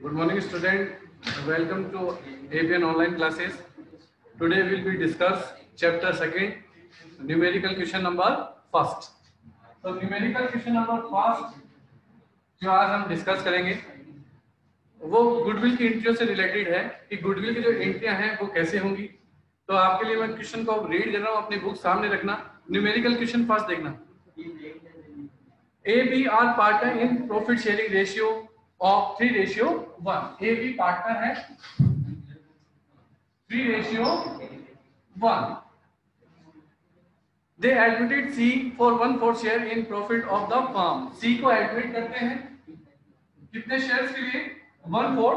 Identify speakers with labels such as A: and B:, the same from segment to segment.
A: Good morning, student. Welcome to ABN online classes. Today we will be discuss chapter second, numerical question number first. तो numerical question number first जो आज हम discuss करेंगे वो goodwill की एंट्रियों से related है कि गुडविल की जो एंट्रियां हैं वो कैसे होंगी। तो आपके लिए मैं क्वेश्चन को रीड कर रहा हूँ, अपनी बुक सामने रखना। न्यूमेरिकल क्वेश्चन फर्स्ट देखना। A, B are partner in profit sharing ratio of 3:1. A, B partner है 3:1. They admitted C for 1/4 share in profit of the firm. C को admit करते हैं कितने शेयर्स के लिए? 1/4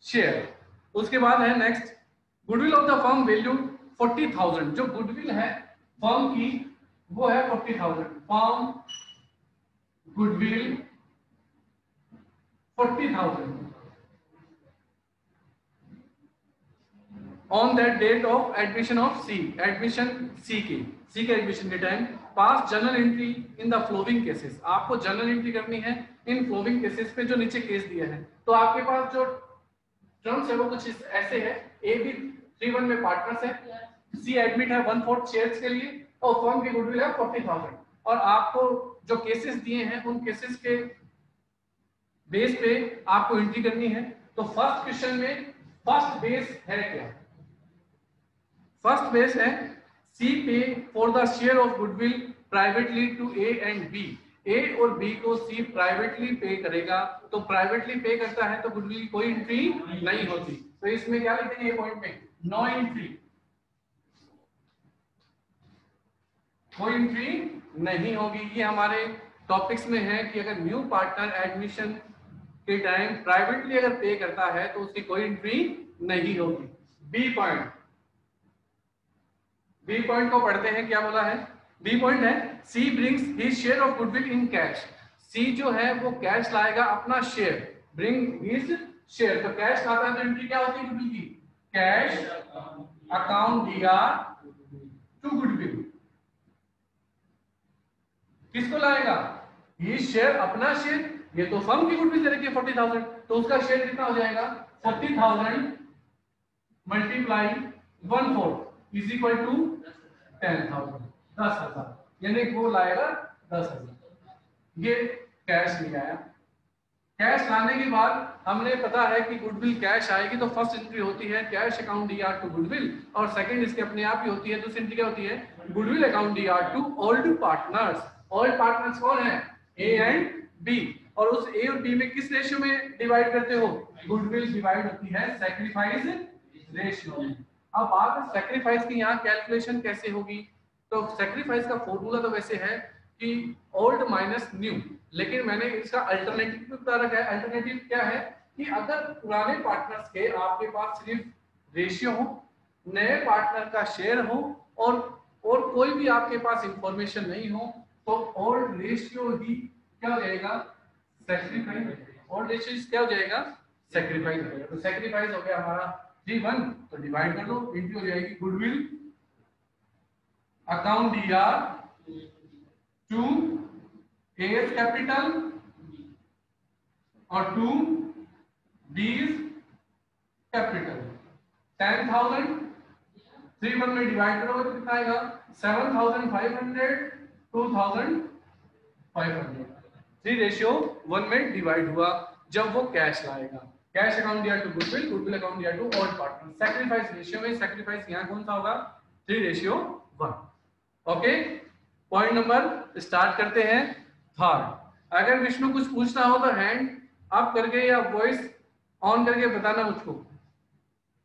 A: शेयर। उसके बाद है next, goodwill of the firm value 40,000। जो गुडविल है फर्म की वो है 40,000। Firm goodwill 40,000 on that date of admission of C. Admission C के एडमिशन के time pass journal entry in the following cases. आपको जर्नल एंट्री करनी है इन फ्लोविंग केसेस पे जो नीचे केस दिया है। तो आपके पास जो टर्म्स है वो कुछ ऐसे है। ए बी 3:1 में पार्टनर्स है, सी एडमिट है 1/4 शेयर्स के लिए और फर्म की गुडविल है 40,000। और आपको जो केसेस दिए हैं उन केसेस के बेस पे आपको एंट्री करनी है। तो फर्स्ट क्वेश्चन में फर्स्ट बेस है क्या? फर्स्ट बेस है C pay for the share of goodwill privately to A and B. A और बी को सी प्राइवेटली पे करेगा। तो प्राइवेटली पे करता है तो गुडविल की कोई एंट्री नहीं होती। तो इसमें क्या लिखते हैं? ये पॉइंट में नो एंट्री, कोई एंट्री नहीं होगी। ये हमारे टॉपिक्स में है कि अगर न्यू पार्टनर एडमिशन के टाइम प्राइवेटली अगर पे करता है तो उसकी कोई एंट्री नहीं होगी। बी पॉइंट, बी पॉइंट को पढ़ते हैं। क्या बोला है? बी पॉइंट है C brings his share of goodwill in cash. C जो है वो कैश लाएगा अपना शेयर। ब्रिंग हिज शेयर, तो कैश लाता है तो एंट्री क्या होती है गुडविल की? Cash account DR to goodwill. किसको लाएगा? ये शेयर, अपना शेयर। ये तो फर्म की गुडविल दे रखी है 40,000, तो उसका शेयर कितना हो जाएगा? 40,000 मल्टीप्लाई 1/4 इज इक्वल टू 10,000, 10,000। यानी वो लाएगा 10,000। ये कैश ले आया। कैश लाने के बाद हमने पता है कि गुडविल कैश आएगी तो फर्स्ट एंट्री होती है cash account DR to goodwill और सेकंड इसके अपने आप ही होती है। दूसरी एंट्री क्या होती है? Goodwill account DR to old partners. Old partners कौन है? A and B. और उस ए और बी में किस रेशियो में डिवाइड करते हो? गुडविल डिवाइड होती है सैक्रिफाइस रेशियो में। अब बात है सैक्रिफाइस की, यहाँ कैलकुलेशन कैसे होगी? तो सैक्रिफाइस का फॉर्मूला तो वैसे है कि ओल्ड माइनस न्यू, लेकिन मैंने इसका अल्टरनेटिव भी बता रखा है। अल्टरनेटिव क्या है कि अगर पुराने पार्टनर्स के आपके पास सिर्फ रेशियो हो, नए पार्टनर का शेयर हो और कोई भी आपके पास इंफॉर्मेशन नहीं हो तो ओल्ड रेशियो ही क्या हो जाएगा? सैक्रिफाइस। ओल्ड रेशियो क्या हो जाएगा? सैक्रिफाइस हो जाएगा। तो सैक्रिफाइस हो गया हमारा 3:1, तो डिवाइड कर लो, एंट्री हो जाएगी goodwill account DR to A's capital और टू बीज कैपिटल। 10,000 3:1 में डिवाइड करोगे तो कितना आएगा? 7,500 2,500। 3:1 में डिवाइड हुआ जब वो कैश लाएगा। कैश अकाउंट दिया टू गुडविल, गुडविल अकाउंट दिया to old partner. Sacrifice ratio में सैक्रिफाइस यहाँ कौन सा होगा? 3:1। ओके, पॉइंट नंबर स्टार्ट करते हैं थर्ड। अगर विष्णु कुछ पूछना हो तो हैंड अप करके या वॉइस ऑन करके बताना मुझको।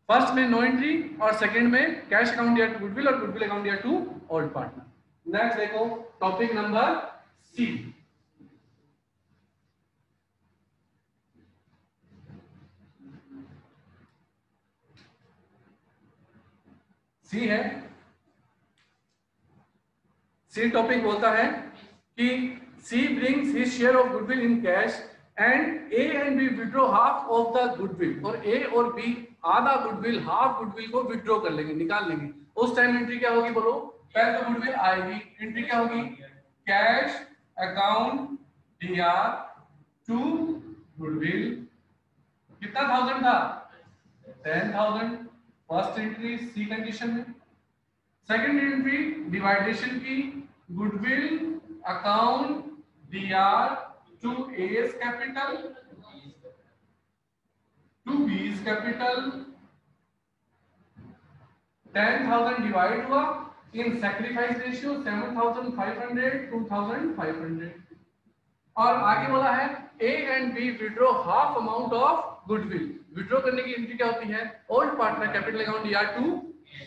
A: फर्स्ट में नो एंट्री और सेकंड में कैश अकाउंट दिया टू गुडविल और गुडविल अकाउंट दिया टू ओल्ड पार्टनर। नेक्स्ट देखो टॉपिक नंबर सी। सी है, सी टॉपिक बोलता है कि C brings his share of goodwill in cash and A and B withdraw half of the goodwill. और A और B आधा goodwill, half goodwill को withdraw कर लेंगे, निकाल लेंगे। उस टाइम एंट्री क्या होगी बोलो? पहले तो गुडविल आएगी, एंट्री क्या होगी? Cash account DR to goodwill कितना थाउजेंड था 10,000 फर्स्ट एंट्री सी कंडीशन में। सेकंड एंट्री डिवाइडेशन की goodwill account DR to A's capital to B's capital 10,000 divide हुआ इन सैक्रिफाइस रेशियो 7,500 2,500 और आगे बोला है A and B withdraw half amount of goodwill. Withdraw करने की एंट्री क्या होती है old partner capital account DR to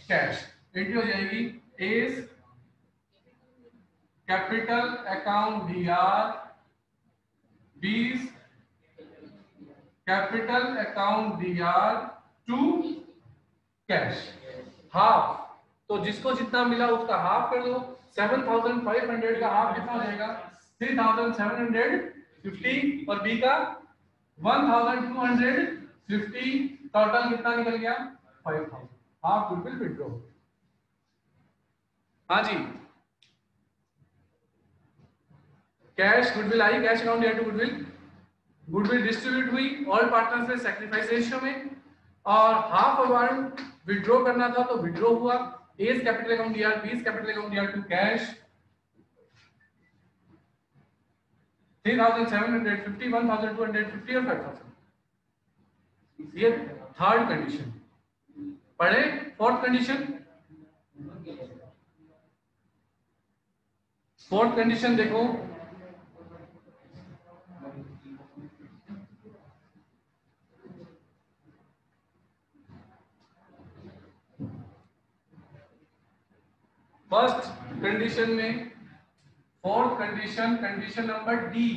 A: cash. Entry हो जाएगी A's capital account DR B's capital account DR to cash. Half तो जिसको जितना मिला उसका हाफ कर दो। 7,500 का हाफ कितना हो जाएगा 3,750 और बी का 1,250 टोटल कितना निकल गया 5,000। Half goodwill withdraw. हाँ जी कैश गुडविल आई cash account DR to goodwill. Goodwill distribute हुई ऑल पार्टनर्स में सैक्रिफाइस रेशियो में और हाफ अमाउंट विड्रॉ करना था तो विड्रॉ हुआ as capital account DR B's capital account DR to cash 3,750 1,250 और 5,000। ये थर्ड कंडीशन। पढ़े फोर्थ कंडीशन। फोर्थ कंडीशन देखो फर्स्ट कंडीशन में fourth condition condition number D.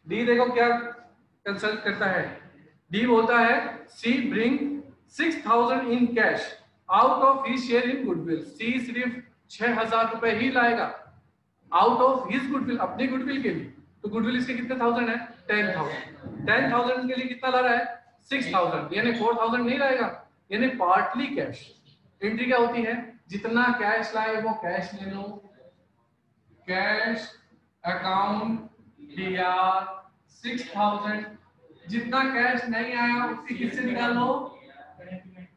A: D देखो क्या कंसल्ट करता है। डी बोलता है C bring 6,000 in cash out of his share in goodwill. C सिर्फ 6,000 रुपए ही लाएगा आउट ऑफ हिज गुडविल अपनी गुडविल के लिए। तो गुडविल इसके कितने थाउजेंड है 10,000। 10,000 के लिए कितना ला रहा है 6,000 यानी 4,000 नहीं लाएगा यानी पार्टली कैश। एंट्री क्या होती है जितना कैश लाए वो कैश ले लो। कैश अकाउंट डीआर 6,000 जितना कैश नहीं आया उसकी किससे निकाल लो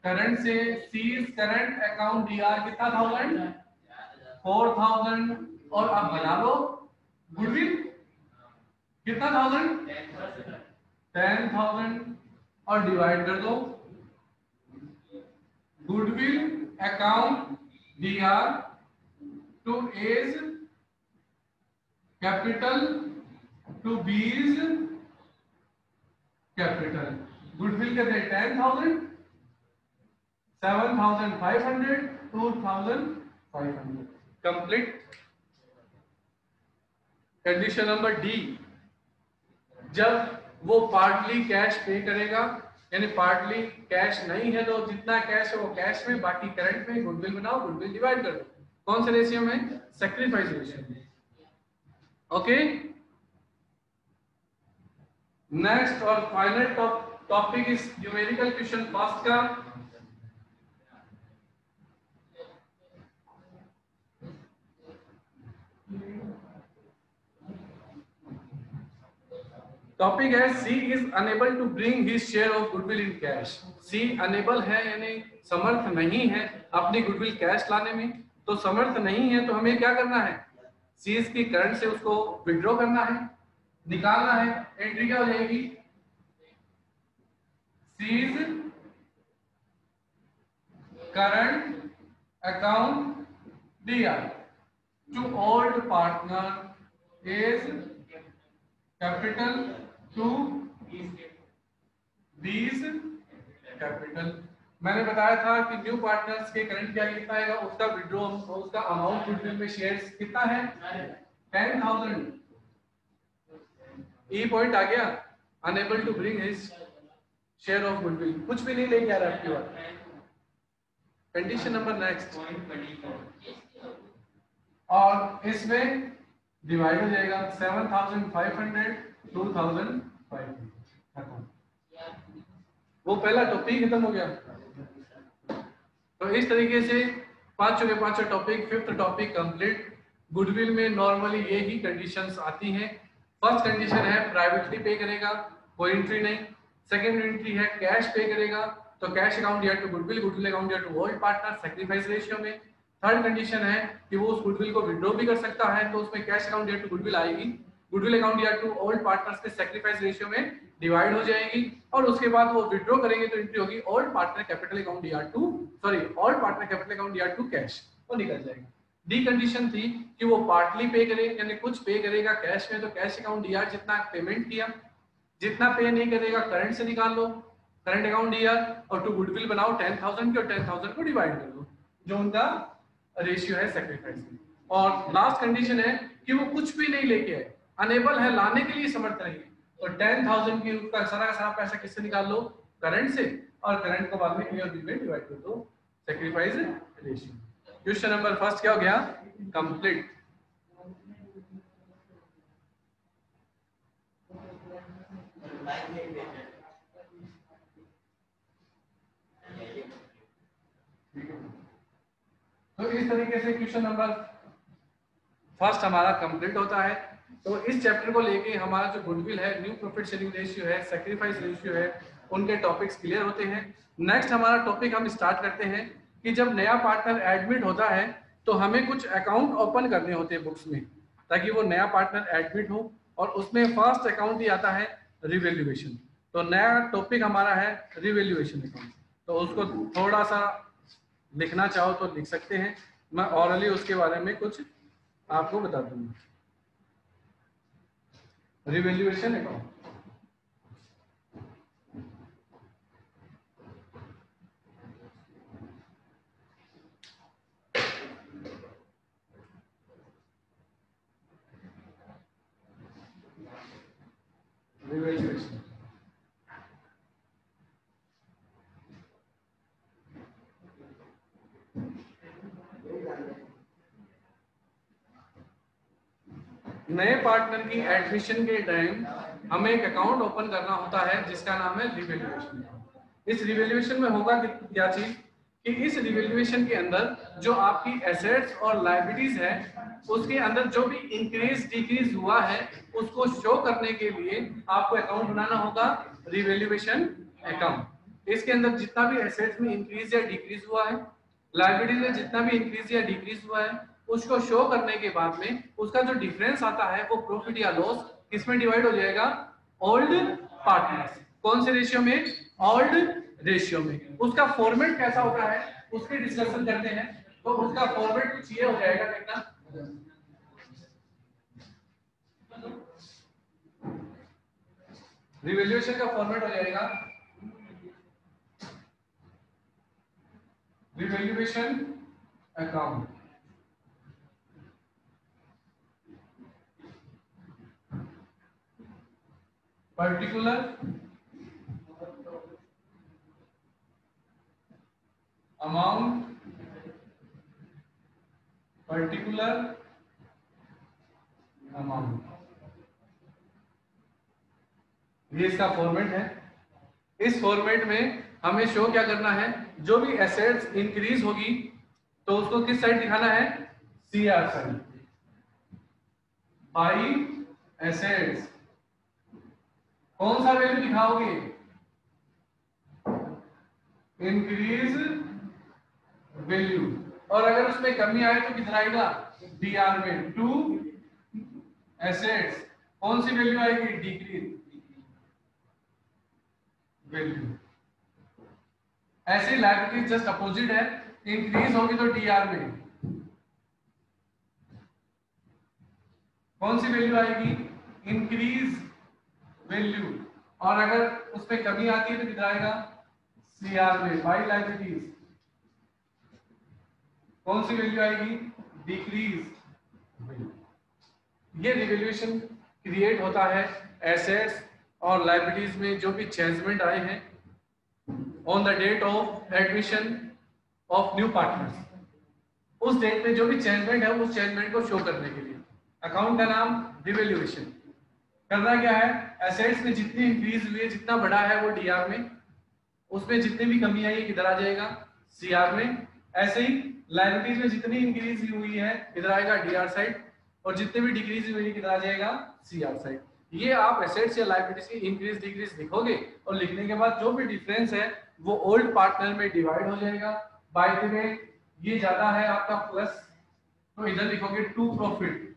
A: करंट से। सीज करंट अकाउंट डीआर कितना 1,000 4,000 और अब बना लो गुडविल कितना 1,000 10,000 और डिवाइड कर दो goodwill account DR to A's capital to B's capital. Goodwill के थे 10,000 7,500 2,500 कंप्लीट। कंडीशन नंबर डी जब वो पार्टली कैश पे करेगा यानी पार्टली कैश नहीं है तो जितना कैश है वो कैश में बाकी करंट में गुडविल बनाओ गुडविल डिवाइड कर दो। कौन से रेशियो में सैक्रिफाइस रेशियो में। ओके नेक्स्ट और final topic is numerical question first का। टॉपिक है C is unable to bring his share of goodwill in cash. C unable है यानी समर्थ नहीं है अपनी गुडविल कैश लाने में। तो समर्थ नहीं है तो हमें क्या करना है सीज की करंट से उसको विड्रॉ करना है निकालना है। एंट्री क्या हो जाएगी C's current account DR to old partner's capital to B's capital. मैंने बताया था कि न्यू पार्टनर्स के करंट क्या कितना आएगा उसका विड्रॉ उसका अमाउंट गुडविल में शेयर्स कितना है 10,000। ई पॉइंट आ गया unable to bring his share of goodwill कुछ भी नहीं लेके आ रहा आपकी बात। कंडीशन नंबर नेक्स्ट और इसमें डिवाइड हो जाएगा 7,500 2,500 वो पहला टॉपिक खत्म हो गया। तो इस तरीके से पांचों के पांचों topic fifth topic complete. Goodwill में नॉर्मली ये ही कंडीशंस आती हैं। फर्स्ट कंडीशन है प्राइवेटली पे करेगा कोई एंट्री नहीं। सेकंड एंट्री है कैश पे करेगा, तो कैश अकाउंट दिया टू गुडविल, गुडविल अकाउंट दिया to old partner sacrifice ratio में। थर्ड कंडीशन है कि वो उस गुडविल को विड्रॉ भी कर सकता है, तो उसमें कैश अकाउंट दिया टू गुडविल आएगी, गुडविल अकाउंट दिया टू ओल्ड पार्टनर्स के सैक्रिफाइस रेशियो में डिवाइड हो जाएगी, और उसके बाद वो विड्रॉ करेंगे तो एंट्री होगी ओल्ड पार्टनर कैपिटल अकाउंट दिया to old partner capital account दिया टू कैश, वो निकल जाएगा। डी कंडीशन थी कि वो पार्टली पे करे, यानी कुछ पे करेगा कैश में, तो कैश अकाउंट दिया जितना पेमेंट किया, जितना पे नहीं करेगा करंट से निकाल लो, करंट अकाउंट दिया और टू गुडविल बनाओ 10,000 के, और 10,000 को डिवाइड कर दो, जो उनका रेशियो है सैक्रिफाइस में। और लास्ट कंडीशन है कि वो कुछ भी नहीं लेके आए, अनेबल है, लाने के लिए समर्थ नहीं है, तो 10,000 की का सारा पैसा किससे निकाल लो, करंट से, और करंट को बाद में ए और बी में डिवाइड कर दो, sacrifice ratio. Question number first क्या हो गया, कंप्लीट। तो इस तरीके से क्वेश्चन नंबर फर्स्ट हमारा कंप्लीट होता है। तो इस चैप्टर को लेके हमारा जो गुडविल है, न्यू प्रॉफिट शेयरिंग रेशियो है, सैक्रिफाइस रेशियो है, उनके टॉपिक्स क्लियर होते हैं। नेक्स्ट हमारा टॉपिक हम स्टार्ट करते हैं कि जब नया पार्टनर एडमिट होता है तो हमें कुछ अकाउंट ओपन करने होते हैं बुक्स में, ताकि वो नया पार्टनर एडमिट हो, और उसमें फर्स्ट अकाउंट ही आता है रिवैल्यूएशन। तो नया टॉपिक हमारा है रिवैल्यूएशन अकाउंट, तो उसको थोड़ा सा लिखना चाहो तो लिख सकते हैं, मैं ऑरली उसके बारे में कुछ आपको बता दूंगा। रिवैल्यूएशन अकाउंट, रिवैल्यूएशन नए पार्टनर की एडमिशन के टाइम हमें एक अकाउंट ओपन करना होता है जिसका नाम है रिवैल्यूएशन। इस रिवैल्यूएशन में होगा क्या चीज कि इस रिवैल्यूएशन के अंदर जो आपकी एसेट्स और लायबिलिटीज है उसके अंदर जो भी इंक्रीज डिक्रीज हुआ है उसको शो करने के लिए आपको अकाउंट बनाना होगा रिवैल्यूएशन अकाउंट। इसके अंदर जितना भी एसेट्स में इंक्रीज या डिक्रीज हुआ है, लायबिलिटीज में जितना भी इंक्रीज या डिक्रीज हुआ है, उसको शो करने के बाद में उसका जो डिफरेंस आता है वो प्रॉफिट या लॉस किसमें डिवाइड हो जाएगा, ओल्ड पार्टनर्स। कौन से रेशियो में, ओल्ड रेशियो में। उसका फॉर्मेट कैसा होता है उसकी डिस्कशन करते हैं। तो उसका फॉर्मेट कुछ ये हो जाएगा, देखना रिवैल्यूएशन का फॉर्मेट हो जाएगा revaluation account, particular amount, particular amount, ये इसका फॉर्मेट है। इस फॉर्मेट में हमें शो क्या करना है, जो भी एसेट्स इंक्रीज होगी तो उसको किस साइड दिखाना है, सीआर साइड, बाई एसेट्स। कौन सा वैल्यू दिखाओगे, इंक्रीज वैल्यू, और अगर उसमें कमी आए तो कितना आएगा, डीआर में, टू एसेट्स। कौन सी वैल्यू आएगी, डिक्रीज वैल्यू। ऐसे लायबिलिटी जस्ट अपोजिट है, इंक्रीज होगी तो डीआर में कौन सी वैल्यू आएगी, इंक्रीज वैल्यू, और अगर उसमें कमी आती है तो कितना आएगा, सीआर में, बाई लायबिलिटीज। कौन सी वैल्यू आएगी, डिक्रीज वैल्यू। ये रिवैल्यूएशन क्रिएट होता है एसेट्स और लायबिलिटीज में जो भी चेंजमेंट आए हैं on the date of admission of new partners. उस डेट में जो भी चेंजमेंट है उस चेंजमेंट को शो करने के लिए अकाउंट का नाम रिवैल्यूएशन। करना क्या है, एसेट्स में जितनी इंक्रीज हुई है, जितना बढ़ा है वो डीआर में, उसमें जितनी भी कमी आई है किधर आ जाएगा, सीआर में। ऐसे ही लायबिलिटीज में जितनी इंक्रीज हुई है इधर आएगा डीआर साइड, और जितने भी डिक्रीज हुई है किधर आ जाएगा, सीआर साइड। ये आप एसेट्स या लायबिलिटीज की इंक्रीज डिक्रीज लिखोगे और लिखने के बाद जो भी डिफरेंस है वो ओल्ड पार्टनर में डिवाइड हो जाएगा। बाय द वे ये ज्यादा है आपका प्लस, तो इधर लिखोगे टू प्रॉफिट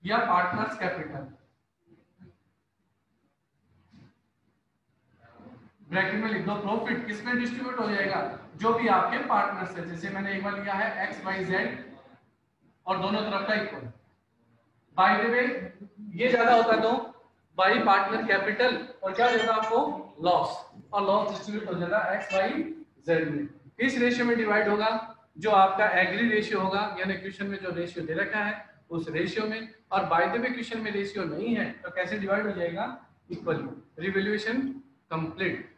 A: या पार्टनर्स कैपिटल, ब्रैकेट में लिख दो प्रॉफिट किस में डिस्ट्रीब्यूट हो जाएगा, जो भी आपके पार्टनर्स है। जैसे मैंने एक बार लिया है एक्स वाई जेड और दोनों तरफ का इक्वल। बाय द वे ये ज्यादा होता है तो बाई पार्टनर कैपिटल और क्या देगा आपको लॉस, और लॉस डिस्ट्रीब्यूट हो जाएगा एक्स वाई जेड में। किस रेशियो में डिवाइड होगा, जो आपका एग्री रेशियो होगा, यानी क्वेश्चन में जो रेशियो दे रखा है उस रेशियो में। और बाय द वे क्वेश्चन में रेशियो नहीं है तो कैसे डिवाइड हो जाएगा, इक्वली। Revaluation complete.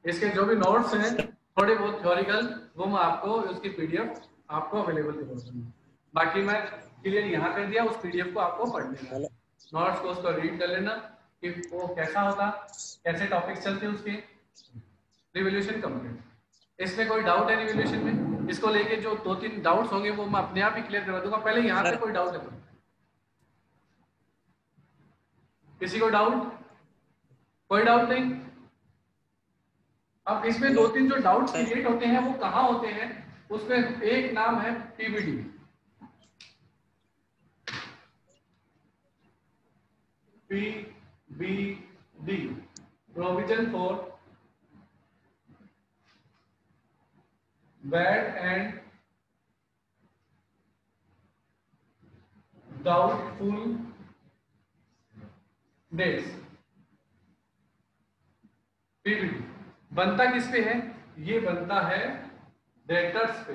A: इसके जो भी नोट्स हैं थोड़े बहुत थ्योरिकल वो मैं आपको उसकी पीडीएफ आपको अवेलेबल कर दूंगा। बाकी मैं क्लियर यहाँ कर दिया, उस पीडीएफ को आपको पढ़ लेना, नोट्स को उसको रीड कर लेना कि वो कैसा होता, कैसे टॉपिक्स चलते हैं उसके। Revaluation complete. इसमें कोई डाउट है रिवैल्यूएशन में, इसको लेके जो 2-3 डाउट्स होंगे वो मैं अपने आप ही क्लियर करवा दूंगा। पहले यहाँ पे कोई डाउट है, किसी को डाउट? कोई डाउट नहीं। अब इसमें 2-3 जो डाउट्स क्रिएट होते हैं वो कहाँ होते हैं, उसमें एक नाम है PBD. PBD provision for bad and doubtful debts. PBD बनता किस पे है, ये बनता है डेटर्स पे,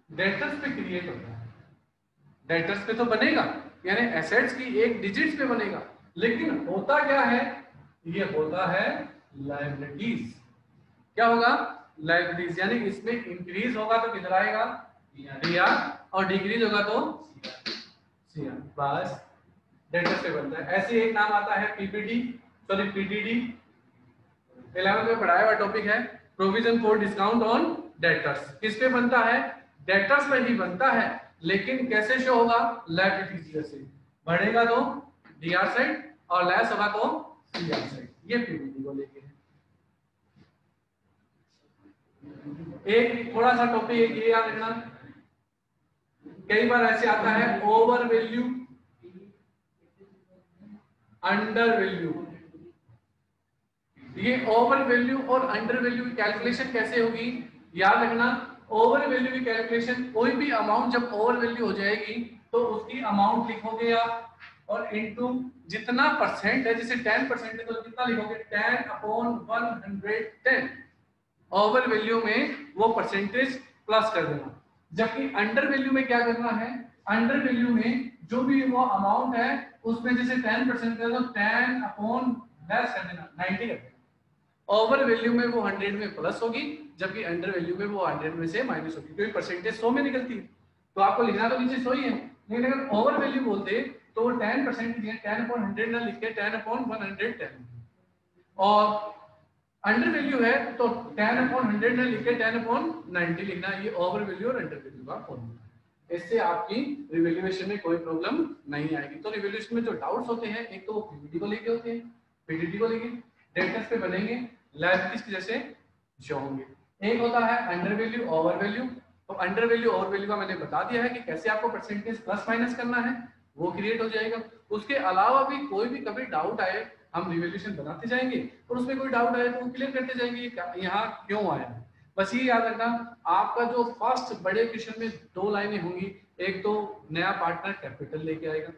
A: डेटर्स पे क्रिएट होता है। डेटर्स पे तो बनेगा यानी एसेट्स की एक डिजिट्स पे बनेगा, लेकिन होता क्या है, ये होता है लायबिलिटीज। क्या होगा, लायबिलिटीज। यानी इसमें इंक्रीज होगा तो किधर आएगा, डीआर, और डिक्रीज होगा तो सीआर। बस डेटर्स पे बनता है। ऐसे एक नाम आता है पीपीडी, सॉरी पीडीडी। 11th में पढ़ाया हुआ टॉपिक है provision for discount on debtors. किस पे बनता है, डेटर्स पे ही बनता है, लेकिन कैसे शो होगा, लायबिलिटीज जैसे। बढ़ेगा तो डीआर साइड और लेस होगा तो सीआर साइड। ये पीबीडी को लेके है। एक थोड़ा सा टॉपिक एक ये याद रखना, कई बार ऐसे आता है ओवर वैल्यू अंडर वैल्यू। ये ओवर वैल्यू और अंडर वैल्यू की कैलकुलेशन कैसे होगी, याद रखना। ओवर वैल्यू की कैलकुलेशन, कोई भी अमाउंट जब ओवर वैल्यू हो जाएगी तो उसकी अमाउंट लिखोगे आप, और इनटू जितना परसेंट है, जैसे 10% है तो कितना लिखोगे, 10/110। ओवर वैल्यू में वो परसेंटेज प्लस कर देना। जबकि अंडर वैल्यू में क्या करना है, अंडर वैल्यू में जो भी वो अमाउंट है उसमें जैसे 10% है तो 10/10 कर देना, 90 कर देना। ओवर वैल्यू में वो 100 में प्लस होगी, जबकि अंडर वैल्यू में वो 100 में से माइनस होगी, क्योंकि परसेंटेज 100 में निकलती है तो आपको लिखना तो नीचे 100 ही है। लेकिन अगर ओवर वैल्यू बोलते तो वो 10% 10/100 ना लिख के 10/110, और अंडर वैल्यू है तो 10/100 ना लिख के 10/90 लिखना। ये ओवर वैल्यू और अंडर वैल्यू का फॉर्मूला। इससे आपकी रिवैल्यूएशन में कोई प्रॉब्लम नहीं आएगी। तो रिवैल्यूएशन में जो डाउट्स होते हैं, एक तो वो पीबीडी को लेके होते हैं, पीडीडी को लेके, डेटर्स पे बनेंगे, लायबिलिटीज के जैसे शो होंगे। एक होता है अंडर वैल्यू ओवर वैल्यू। तो अंडर वैल्यू ओवर वैल्यू का मैंने बता दिया है कि कैसे आपको परसेंटेज प्लस माइनस करना है, वो क्रिएट हो जाएगा। उसके अलावा भी कोई भी कभी डाउट आए हम रिवैल्यूएशन बनाते जाएंगे, और उसमें कोई डाउट आए तो वो क्लियर करते जाएंगे यहाँ क्यों आया। बस ये याद रखना, आपका जो फर्स्ट बड़े क्वेश्चन में 2 लाइनें होंगी, एक तो नया पार्टनर कैपिटल लेके आएगा,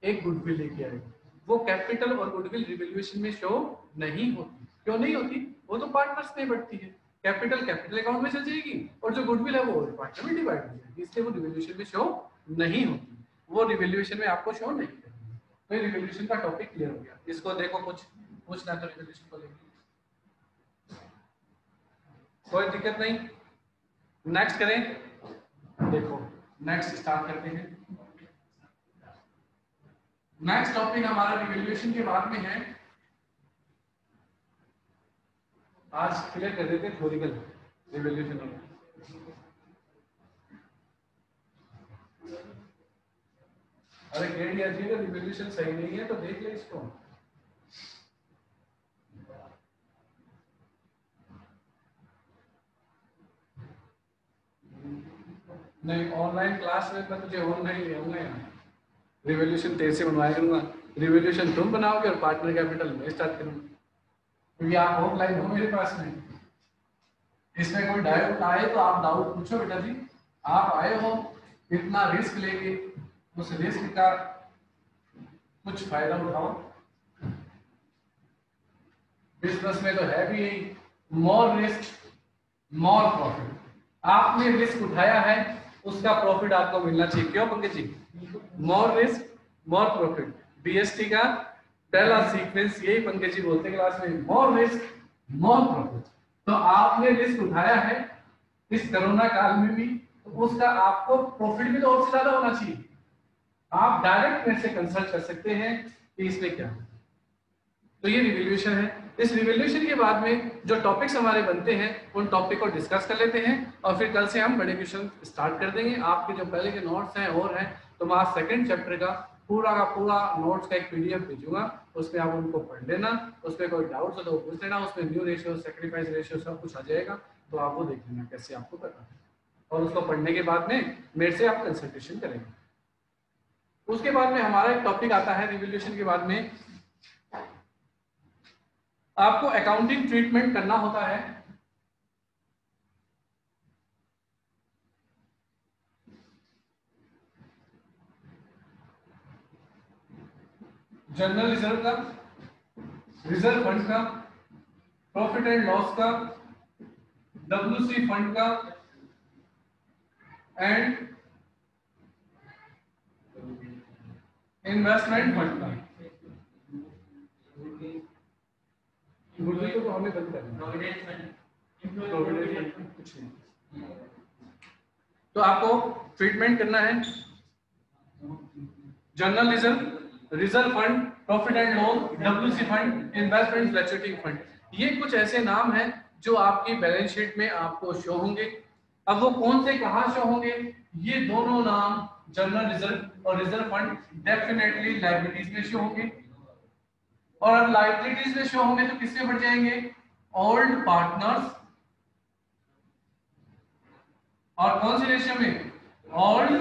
A: एक गुडविल लेके आएगा। वो कैपिटल और गुडविल रिवैल्यूएशन में शो नहीं होती। क्यों नहीं होती, वो तो पार्टनर्स में बढ़ती है। कैपिटल कैपिटल अकाउंट में चल जाएगी और जो गुडविल है वो पार्टनर में डिवाइड हो जाएगी, इसलिए वो रिवैल्यूएशन में शो नहीं होती, वो रिवैल्यूएशन में आपको शो नहीं करेगी। तो रिवैल्यूएशन का टॉपिक क्लियर हो गया। इसको देखो, कुछ पूछना तो रिवैल्यूएशन को लेकर कोई दिक्कत नहीं। नेक्स्ट करें, देखो नेक्स्ट स्टार्ट करते हैं। नेक्स्ट टॉपिक हमारा रिवैल्यूएशन के बाद में है, आज क्लियर कर देते हैं थ्योरिकल रिवैल्यूएशन। अरे कह दिया जी, अगर रिवोल्यूशन सही नहीं है तो देख ले इसको। नहीं, ऑनलाइन क्लास में मैं तुझे ऑनलाइन ले आऊंगा यहाँ। रिवोल्यूशन तेरे से बनवाया करूंगा, रिवोल्यूशन तुम बनाओगे और पार्टनर कैपिटल में स्टार्ट करूंगा, क्योंकि आप ऑफलाइन हो मेरे पास में। इसमें कोई डाउट आए तो आप डाउट पूछो बेटा जी। आप आए हो इतना रिस्क लेके, उस रिस्क का कुछ फायदा उठाओ। बिजनेस में तो है भी यही, मोर रिस्क मोर प्रॉफिट। आपने रिस्क उठाया है, उसका प्रॉफिट आपको मिलना चाहिए। क्यों Pankaj ji? More risk more profit, BST का पहला सीक्वेंस यही पंकज जी बोलते हैं क्लास में, मोर रिस्क मोर प्रॉफिट। तो आपने रिस्क उठाया है इस कोरोना काल में भी, तो उसका आपको प्रॉफिट भी तो और से ज्यादा होना चाहिए। आप डायरेक्ट मेरे से कंसल्ट कर सकते हैं कि इसमें क्या है। तो ये रिवोल्यूशन है। इस रिवोल्यूशन के बाद में जो टॉपिक्स हमारे बनते हैं उन टॉपिक को डिस्कस कर लेते हैं, और फिर कल से हम बड़े क्वेश्चन स्टार्ट कर देंगे। आपके जो पहले के नोट्स हैं और हैं, तो मैं आज सेकंड चैप्टर का पूरा नोट्स का एक पीडीएफ भेजूंगा, उसमें आप उनको पढ़ लेना। उसमें कोई डाउट हो तो पूछ लेना, उसमें न्यू रेशियो, सैक्रिफाइस रेशियो सब कुछ आ जाएगा, तो आप वो देख लेना कैसे आपको करना है। और उसको पढ़ने के बाद में मेरे से आप कंसल्टेशन करेंगे। उसके बाद में हमारा एक टॉपिक आता है रिवोल्यूशन के बाद में, आपको अकाउंटिंग ट्रीटमेंट करना होता है। जनरल रिजर्व का, रिजर्व फंड का, प्रॉफिट एंड लॉस का, डब्ल्यूसी फंड का एंड इन्वेस्टमेंट फंड का। तो हमें बंद करना कुछ नहीं। तो आपको ट्रीटमेंट करना है general reserve, reserve fund, profit and loss, WC fund, investment fluctuating fund. ये कुछ ऐसे नाम हैं जो आपकी बैलेंस शीट में आपको शो होंगे। अब वो कौन से कहां शो होंगे? ये दोनों नाम जनरल रिजर्व और रिजर्व फंड डेफिनेटली लायबिलिटीज में शो होंगे, और अब लायबिलिटीज में शो होंगे तो किसमें बढ़ जाएंगे? Old partners. और कौन सी रेशियो में? Old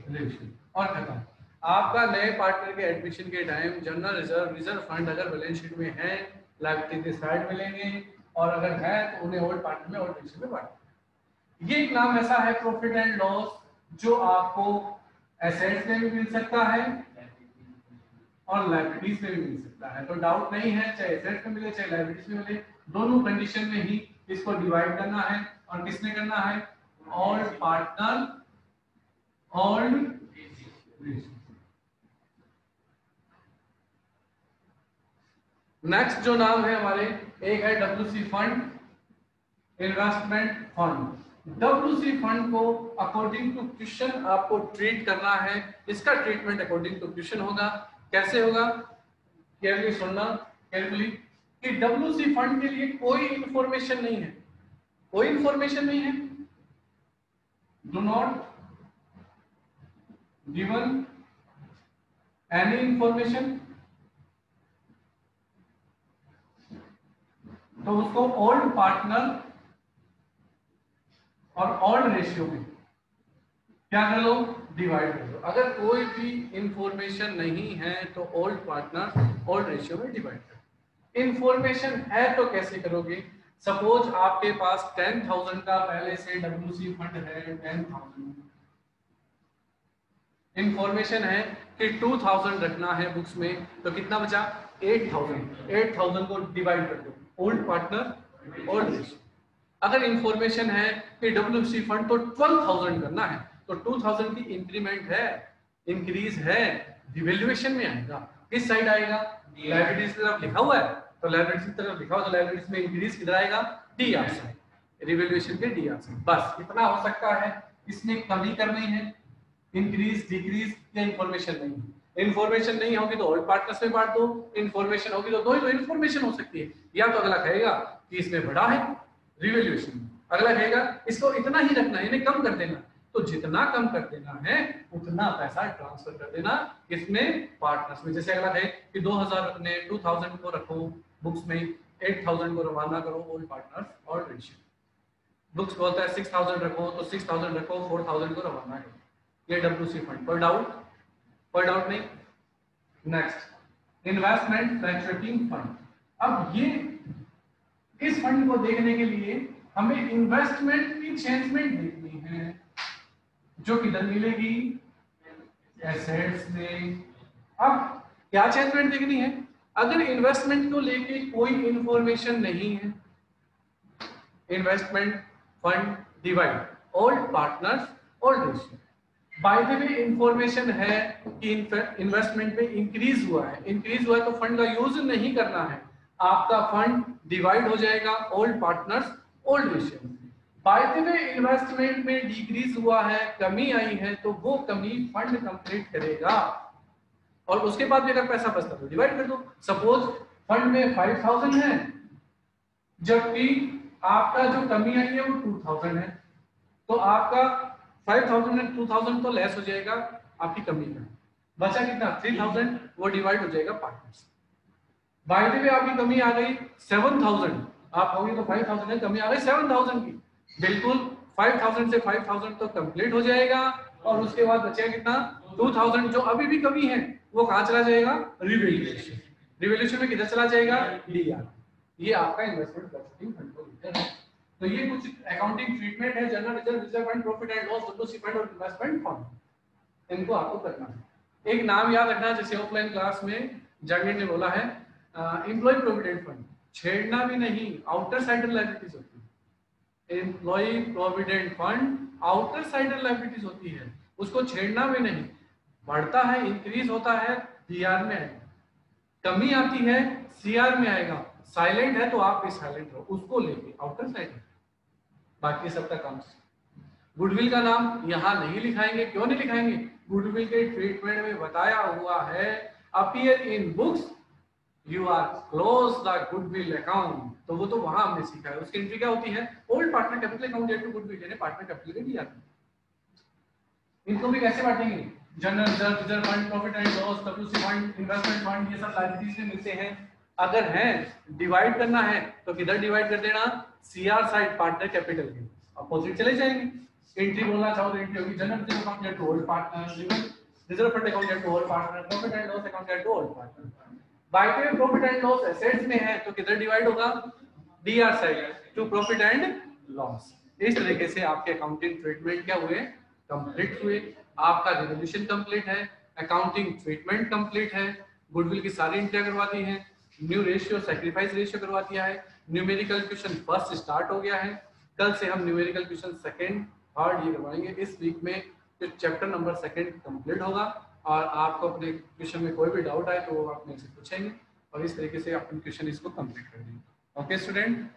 A: ratio. और खत्म। आपका नए पार्टनर के एडमिशन के time general reserve, reserve fund अगर बैलेंस शीट में है लायबिलिटी के साइड में लेंगे, और अगर है तो उन्हें ओल्ड पार्टनर में ओल्ड रेशियो में बांटेंगे। ये एक नाम ऐसा है प्रॉफिट एंड लॉस जो आपको एसेट्स में भी मिल सकता है और लायबिलिटीज में भी मिल सकता है। तो डाउट नहीं है, चाहे एसेट्स में मिले चाहे लायबिलिटीज में मिले, दोनों कंडीशन में ही इसको डिवाइड करना है। और किसने करना है? Old partner, old ratio. Next जो नाम है हमारे, एक है WC fund, investment fund. WC fund को अकॉर्डिंग टू क्वेश्चन आपको ट्रीट करना है। इसका ट्रीटमेंट अकॉर्डिंग टू क्वेश्चन होगा। कैसे होगा? केयरफुली सुनना, केयरफुली, कि डब्ल्यूसी फंड के लिए कोई इंफॉर्मेशन नहीं है, कोई इंफॉर्मेशन नहीं है, do not given any information. तो उसको ओल्ड पार्टनर और ओल्ड रेशियो में क्या कर लो? डिवाइड कर लो। अगर कोई भी इंफॉर्मेशन नहीं है तो ओल्ड पार्टनर ओल्ड रेशियो में डिवाइड कर। इंफॉर्मेशन है तो कैसे करोगे? सपोज आपके पास 10,000 का पहले से डब्ल्यूसी फंड है, 10,000 इंफॉर्मेशन है कि 2,000 रखना है बुक्स में, तो कितना बचा? 8,000। 8,000 को डिवाइड कर दो, ओल्ड पार्टनर ओल्ड रेशियो। अगर इंफॉर्मेशन है कि डब्ल्यूसी फंड तो 12,000 करना है, तो 2,000 की इंक्रीमेंट है, इंक्रीज है, डिवैल्यूएशन में आएगा। किस साइड आएगा? लायबिलिटीज की तरफ लिखा हुआ है, तो लायबिलिटीज की तरफ लिखा हुआ, तो लायबिलिटीज में इंक्रीज किधर आएगा? डी आर साइड, रिवैल्यूएशन के डी आर साइड। बस इतना हो सकता है, इसमें कमी करनी है। इंक्रीज डिक्रीज या इंफॉर्मेशन नहीं, इंफॉर्मेशन नहीं होगी तो ओल्ड पार्टनर्स में बांट दो, इंफॉर्मेशन होगी तो दो ही तो इंफॉर्मेशन हो सकती है। या तो अगला कहेगा कि इसमें बड़ा है रिवैल्यूएशन, अगला कहेगा इसको इतना ही रखना है, इन्हें कम कर देना, तो जितना कम कर देना है उतना पैसा ट्रांसफर कर देना किसमें, पार्टनर्स में। जैसे अगला है कि 2000 रखने, 2000 को रखो बुक्स में, 8000 को रवाना करो ऑल पार्टनर्स और रेशियो। बुक्स बोलता है 6000 रखो तो 6000 रखो, 4000 को रवाना करो। ये WC फंड। कोई डाउट नहीं। Next investment fluctuating fund. अब ये इस फंड को देखने के लिए हमें इन्वेस्टमेंट की चेंजमेंट देखनी है, जो किधर मिलेगी, एसेट्स में। अब क्या चेंजमेंट देखनी है, अगर इन्वेस्टमेंट को लेके कोई इंफॉर्मेशन नहीं है, investment fund divide all partners all ratio. Bye the way information है कि इन्वेस्टमेंट में इंक्रीज हुआ है तो फंड का यूज नहीं करना है, आपका फंड डिवाइड हो जाएगा all partners all ratio. Bye the way investment में डिक्रीज हुआ है, कमी आई है, तो वो कमी फंड कंप्लीट करेगा और उसके बाद भी अगर पैसा बचता तो डिवाइड कर दो। सपोज फंड में 5000 है जबकि आपका जो कमी आई है वो 2000 है, तो आपका 5000 में 2000 तो लेस हो जाएगा आपकी कमी का, बचा कितना 3000, वो डिवाइड हो जाएगा पार्टनर्स। बाय द वे आपकी कमी आ गई 7000, आप होगी तो 5000 है, कमी आ गई 7000 की, बिल्कुल 5000 से 5000 तो कंप्लीट हो जाएगा और उसके बाद बचेगा कितना 2000, जो अभी भी कमी है वो कहाँ चला जाएगा, रिवैल्यूएशन में किधर चला जाएगा, डीआर। ये आपका इन्वेस्टमेंट फ्लक्चुएटिंग फंड को लेकर है। तो ये कुछ अकाउंटिंग ट्रीटमेंट है, general reserve, reserve fund, profit and loss, WC fund और इन्वेस्टमेंट फंड, इनको आपको करना है। एक नाम याद रखना, जैसे ऑफलाइन क्लास में जागीर ने बोला है एम्प्लॉय प्रोविडेंट फंड, छेड़ना भी नहीं, आउटर साइडर लायबिलिटीज होती है। Employ provident fund outsider liabilities होती है, उसको छेड़ना भी नहीं। बढ़ता है, इंक्रीज होता है, डीआर में आएगा, कमी आती है सीआर में आएगा, साइलेंट है तो आप भी साइलेंट रहो, उसको लेके आउटर साइड है, बाकी सबका काम। गुडविल का नाम यहाँ नहीं लिखाएंगे, क्यों नहीं लिखाएंगे, गुडविल के ट्रीटमेंट में बताया हुआ है appear in books you are close the goodwill account, तो वो तो वहां हमने सीखा है। उसकी एंट्री क्या होती है, old partner capital account to goodwill, यानी पार्टनर कैपिटल में दिया। इनको भी कैसे बांटेंगे, general reserve, reserve fund, profit and loss, WC fund, investment fund, ये सब लायबिलिटीज में मिलते हैं। अगर है डिवाइड करना है तो किधर डिवाइड कर देना, सीआर साइड पार्टनर कैपिटल के अपोजिट चले जाएंगे। एंट्री बोलना चाहो तो एंट्री होगी general reserve account to all partner, reserve fund account to all partner, profit and loss account to all partner. By the way profit and loss assets में है तो किधर डिवाइड होगा, DR side to profit and loss. इस तरीके से आपके accounting treatment क्या हुए, कंप्लीट हुए। आपका रिवोल्यूशन कंप्लीट है, अकाउंटिंग ट्रीटमेंट कंप्लीट है, गुडविल की सारी एंट्रियां करवा दी हैं, न्यू रेशियो, सैक्रिफाइस रेशियो करवा दिया है, न्यूमेरिकल क्वेश्चन फर्स्ट स्टार्ट हो गया है। कल से हम न्यूमेरिकल क्वेश्चन सेकंड थर्ड ये करवाएंगे। इस वीक में जो चैप्टर नंबर सेकंड कंप्लीट होगा और आपको अपने क्वेश्चन में कोई भी डाउट आए तो वो आप मेरे से पूछेंगे और इस तरीके से अपन क्वेश्चन इसको कंप्लीट कर देंगे। Okay student.